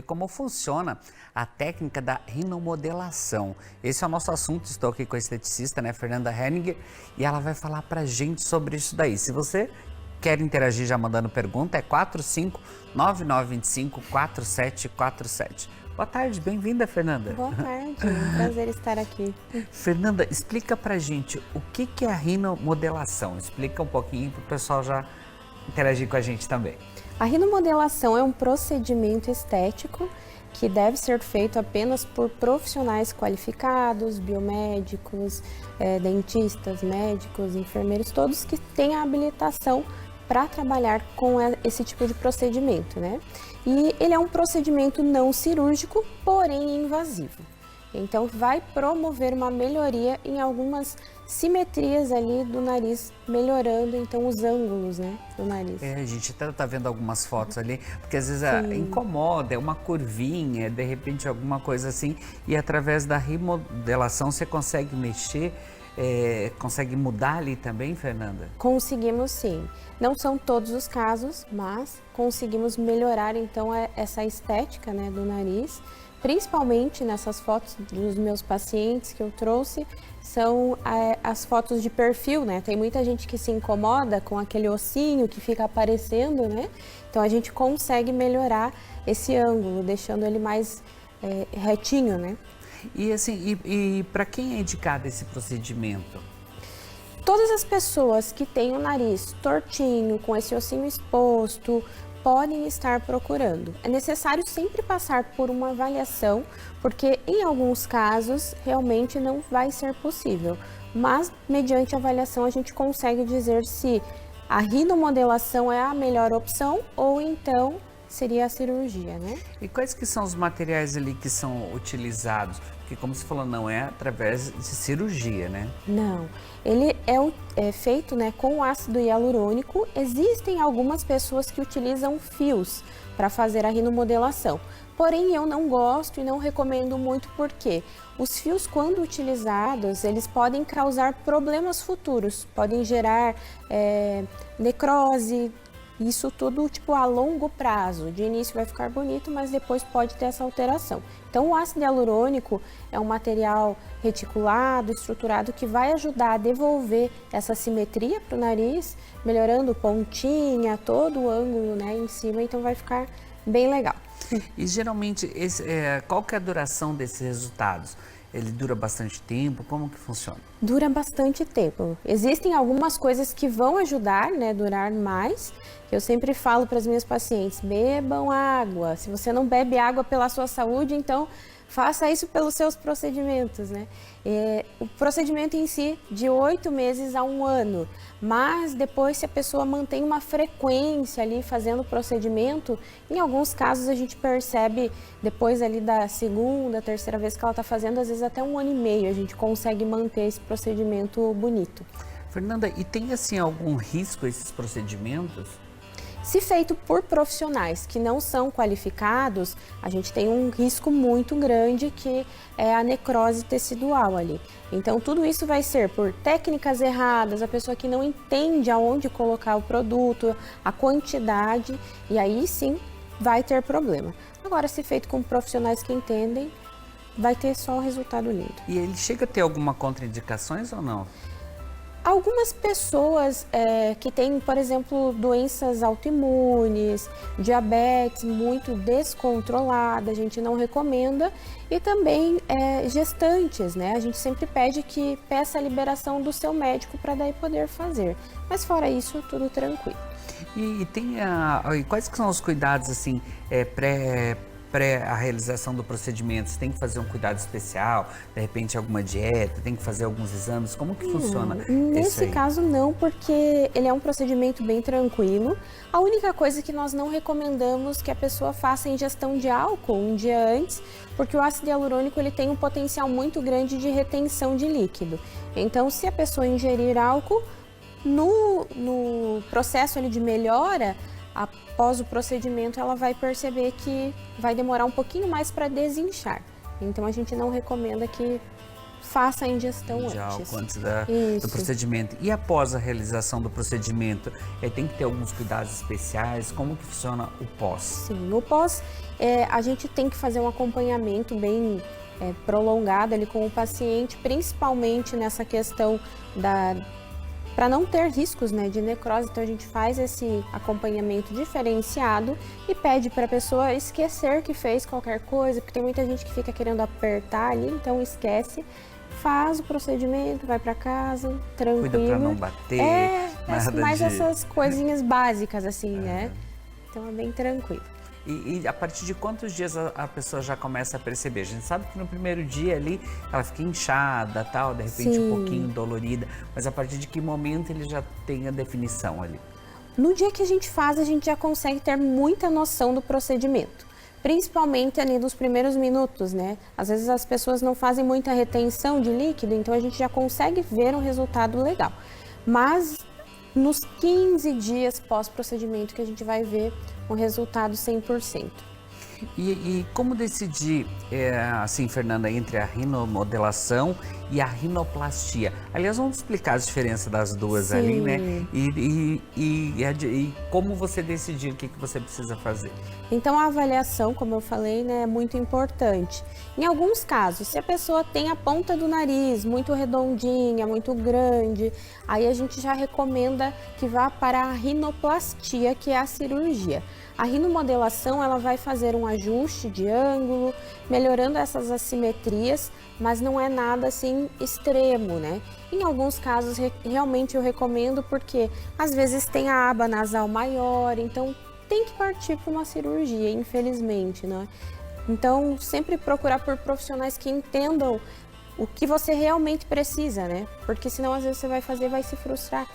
como funciona a técnica da rinomodelação. Esse é o nosso assunto. Estou aqui com a esteticista, né, Fernanda Henninger, e ela vai falar pra gente sobre isso daí. Se você quer interagir já mandando pergunta, é 4599254747. Boa tarde, bem-vinda, Fernanda. Boa tarde, um prazer estar aqui. Fernanda, explica pra gente o que é a rinomodelação. Explica um pouquinho para o pessoal já interagir com a gente também. A rinomodelação é um procedimento estético que deve ser feito apenas por profissionais qualificados, biomédicos, dentistas, médicos, enfermeiros, todos que têm a habilitação para trabalhar com esse tipo de procedimento, né? E ele é um procedimento não cirúrgico, porém invasivo. Então, vai promover uma melhoria em algumas simetrias ali do nariz, melhorando então os ângulos, né, do nariz. A gente até tá vendo algumas fotos ali, porque às vezes Sim. incomoda, é uma curvinha, de repente alguma coisa assim, e através da remodelação você consegue mexer, consegue mudar ali também, Fernanda? Conseguimos sim. Não são todos os casos, mas conseguimos melhorar então essa estética, né, do nariz. Principalmente nessas fotos dos meus pacientes que eu trouxe, são as fotos de perfil, né? Tem muita gente que se incomoda com aquele ossinho que fica aparecendo, né? Então a gente consegue melhorar esse ângulo, deixando ele mais retinho, né? E assim, para quem é indicado esse procedimento? Todas as pessoas que têm o nariz tortinho, com esse ossinho exposto, podem estar procurando. É necessário sempre passar por uma avaliação, porque em alguns casos realmente não vai ser possível, mas mediante a avaliação a gente consegue dizer se a rinomodelação é a melhor opção ou então seria a cirurgia, né? E quais que são os materiais ali que são utilizados? Porque como você falou, não é através de cirurgia, né? Não, ele é feito, né, com ácido hialurônico. Existem algumas pessoas que utilizam fios para fazer a rinomodelação. Porém, eu não gosto e não recomendo muito porque os fios, quando utilizados, eles podem causar problemas futuros, podem gerar necrose. Isso tudo tipo a longo prazo. De início vai ficar bonito, mas depois pode ter essa alteração. Então o ácido hialurônico é um material reticulado, estruturado, que vai ajudar a devolver essa simetria para o nariz, melhorando pontinha, todo o ângulo, né, em cima, então vai ficar bem legal. E geralmente, qual que é a duração desses resultados? Ele dura bastante tempo? Como que funciona? Dura bastante tempo. Existem algumas coisas que vão ajudar, né, durar mais. Eu sempre falo para as minhas pacientes, bebam água. Se você não bebe água pela sua saúde, então faça isso pelos seus procedimentos, né? O procedimento em si, de 8 meses a 1 ano. Mas depois, se a pessoa mantém uma frequência ali fazendo o procedimento, em alguns casos a gente percebe, depois ali da segunda, terceira vez que ela está fazendo, às vezes até 1 ano e meio, a gente consegue manter esse procedimento bonito. Fernanda, e tem assim algum risco esses procedimentos? Se feito por profissionais que não são qualificados, a gente tem um risco muito grande que é a necrose tecidual ali. Então tudo isso vai ser por técnicas erradas, a pessoa que não entende aonde colocar o produto, a quantidade, e aí sim vai ter problema. Agora, se feito com profissionais que entendem, vai ter só um resultado lindo. E ele chega a ter alguma contraindicações ou não? Algumas pessoas que têm, por exemplo, doenças autoimunes, diabetes muito descontrolada, a gente não recomenda, e também gestantes, né? A gente sempre pede que peça a liberação do seu médico para daí poder fazer. Mas fora isso, tudo tranquilo. E quais que são os cuidados assim pré a realização do procedimento? Você tem que fazer um cuidado especial, de repente alguma dieta, tem que fazer alguns exames, como que funciona isso aí? Nesse caso não, porque ele é um procedimento bem tranquilo. A única coisa que nós não recomendamos que a pessoa faça a ingestão de álcool um dia antes, porque o ácido hialurônico ele tem um potencial muito grande de retenção de líquido. Então, se a pessoa ingerir álcool, no processo ali de melhora, após o procedimento, ela vai perceber que vai demorar um pouquinho mais para desinchar. Então, a gente não recomenda que faça a ingestão De antes. álcool antes do Isso. procedimento. E após a realização do procedimento, tem que ter alguns cuidados especiais? Como que funciona o pós? Sim, no pós, a gente tem que fazer um acompanhamento bem prolongado ali com o paciente, principalmente nessa questão para não ter riscos, né, de necrose. Então a gente faz esse acompanhamento diferenciado e pede para a pessoa esquecer que fez qualquer coisa, porque tem muita gente que fica querendo apertar ali, então esquece, faz o procedimento, vai para casa, tranquilo. Cuida para não bater, mais essas coisinhas básicas assim, né? Então é bem tranquilo. E a partir de quantos dias a pessoa já começa a perceber? A gente sabe que no primeiro dia ali ela fica inchada, tal, de repente um pouquinho dolorida, mas a partir de que momento ele já tem a definição ali? No dia que a gente faz, a gente já consegue ter muita noção do procedimento, principalmente ali nos primeiros minutos, né? Às vezes as pessoas não fazem muita retenção de líquido, então a gente já consegue ver um resultado legal. Mas nos 15 dias pós-procedimento que a gente vai ver um resultado 100%. E como decidir, assim, Fernanda, entre a rinomodelação e a rinoplastia? Aliás, vamos explicar as diferenças das duas ali, né? E como você decidir o que você precisa fazer? Então, a avaliação, como eu falei, né, é muito importante. Em alguns casos, se a pessoa tem a ponta do nariz muito redondinha, muito grande, aí a gente já recomenda que vá para a rinoplastia, que é a cirurgia. A rinomodelação, ela vai fazer um ajuste de ângulo, melhorando essas assimetrias, mas não é nada assim extremo, né? Em alguns casos, realmente eu recomendo porque às vezes tem a aba nasal maior, então tem que partir para uma cirurgia, infelizmente, né? Então, sempre procurar por profissionais que entendam o que você realmente precisa, né? Porque senão às vezes você vai fazer e vai se frustrar.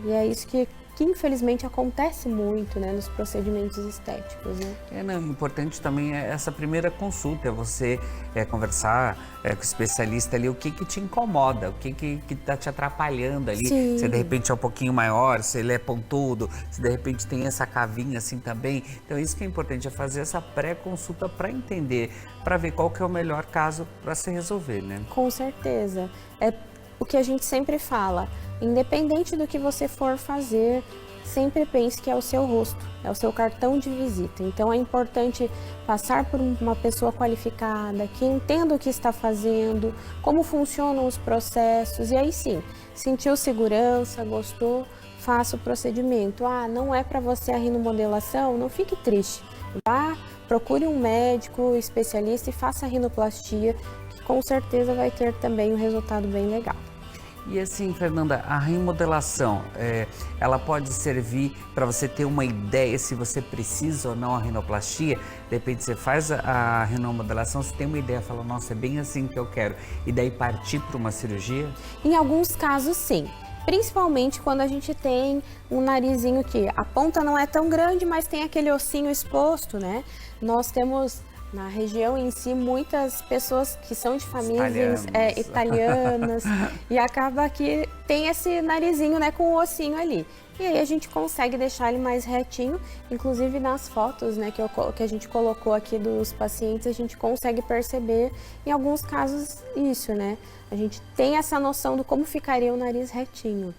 E é isso que infelizmente acontece muito, né, nos procedimentos estéticos, né? O importante também é essa primeira consulta, é você conversar com o especialista ali, o que te incomoda, o que tá te atrapalhando ali, Sim. se de repente é um pouquinho maior, se ele é pontudo, se de repente tem essa cavinha assim também. Então isso que é importante, é fazer essa pré-consulta para entender, para ver qual que é o melhor caso para se resolver, né? Com certeza. É o que a gente sempre fala, independente do que você for fazer, sempre pense que é o seu rosto, é o seu cartão de visita. Então é importante passar por uma pessoa qualificada, que entenda o que está fazendo, como funcionam os processos, e aí sim, sentiu segurança, gostou, faça o procedimento. Não é para você a rinomodelação, não fique triste. Vá, procure um médico especialista e faça a rinoplastia, que com certeza vai ter também um resultado bem legal. E assim, Fernanda, a remodelação, ela pode servir para você ter uma ideia se você precisa ou não a rinoplastia? De repente você faz a rinomodelação, você tem uma ideia, fala, nossa, é bem assim que eu quero, e daí partir para uma cirurgia? Em alguns casos, sim. Principalmente quando a gente tem um narizinho que a ponta não é tão grande, mas tem aquele ossinho exposto, né? Nós temos na região em si muitas pessoas que são de famílias italianas e acaba que tem esse narizinho, né, com o ossinho ali. E aí a gente consegue deixar ele mais retinho, inclusive nas fotos, né, que a gente colocou aqui dos pacientes, a gente consegue perceber em alguns casos isso, né? A gente tem essa noção do como ficaria o nariz retinho.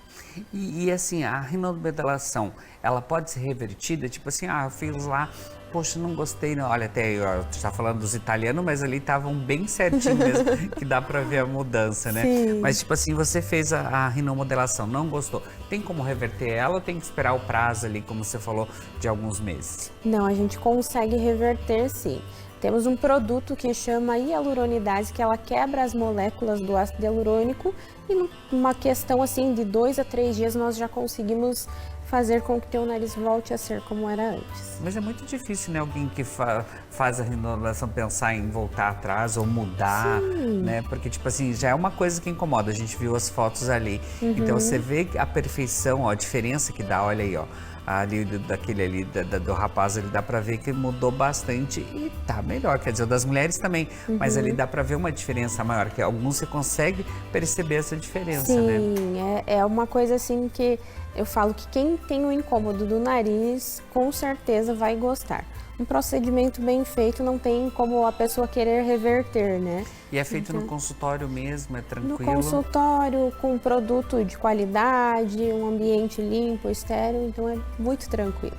E assim, a rinomodelação, ela pode ser revertida? Tipo assim, eu fiz lá, poxa, não gostei, não. Olha, até eu está falando dos italianos, mas ali estavam bem certinho mesmo, que dá para ver a mudança, né? Sim. Mas tipo assim, você fez a rinomodelação, não gostou. Tem como reverter ela ou tem que esperar o prazo ali, como você falou, de alguns meses? Não, a gente consegue reverter sim. Temos um produto que chama hialuronidase, que ela quebra as moléculas do ácido hialurônico e numa questão assim de 2 a 3 dias nós já conseguimos fazer com que teu nariz volte a ser como era antes. Mas é muito difícil, né? Alguém que faz a rinomodelação pensar em voltar atrás ou mudar, né? Porque, tipo assim, já é uma coisa que incomoda. A gente viu as fotos ali. Então, você vê a perfeição, ó, a diferença que dá. Olha aí, ó. Ali, daquele ali, do rapaz, ali dá pra ver que mudou bastante e tá melhor. Quer dizer, o das mulheres também. Mas ali dá pra ver uma diferença maior, que alguns você consegue perceber essa diferença, né? Sim, é uma coisa assim que eu falo que quem tem o incômodo do nariz, com certeza vai gostar. um procedimento bem feito não tem como a pessoa querer reverter, né? E é feito no consultório mesmo, é tranquilo? No consultório, com produto de qualidade, um ambiente limpo, estéril, então é muito tranquilo.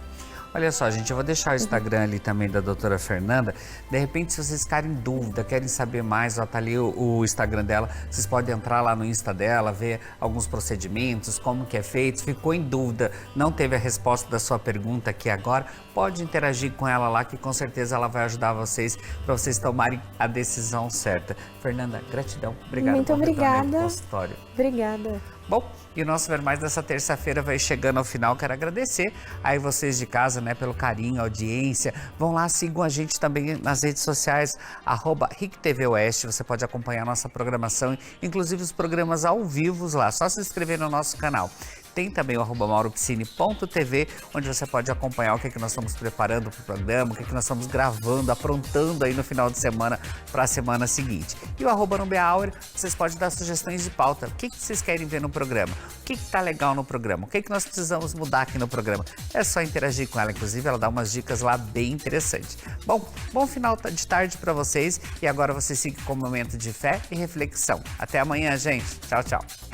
Olha só, gente, eu vou deixar o Instagram ali também da doutora Fernanda. De repente, se vocês ficarem em dúvida, querem saber mais, ó, tá ali o Instagram dela, vocês podem entrar lá no Insta dela, ver alguns procedimentos, como que é feito. Ficou em dúvida, não teve a resposta da sua pergunta aqui agora, pode interagir com ela lá, que com certeza ela vai ajudar vocês, para vocês tomarem a decisão certa. Fernanda, gratidão. Obrigado Muito por retornar obrigada. ao consultório. Obrigada. Bom, e o nosso Ver Mais dessa terça-feira vai chegando ao final. Quero agradecer aí vocês de casa, né, pelo carinho, audiência. Vão lá, sigam a gente também nas redes sociais, @RICTVOeste. Você pode acompanhar a nossa programação, inclusive os programas ao vivo lá. Só se inscrever no nosso canal. Tem também o @mauropsini.tv, onde você pode acompanhar o que nós estamos preparando para o programa, o que nós estamos gravando, aprontando aí no final de semana para a semana seguinte. E o @NubiaAurea, vocês podem dar sugestões de pauta. O que vocês querem ver no programa? O que está legal no programa? O que nós precisamos mudar aqui no programa? É só interagir com ela, inclusive ela dá umas dicas lá bem interessantes. Bom final de tarde para vocês e agora vocês sigam com um momento de fé e reflexão. Até amanhã, gente. Tchau, tchau.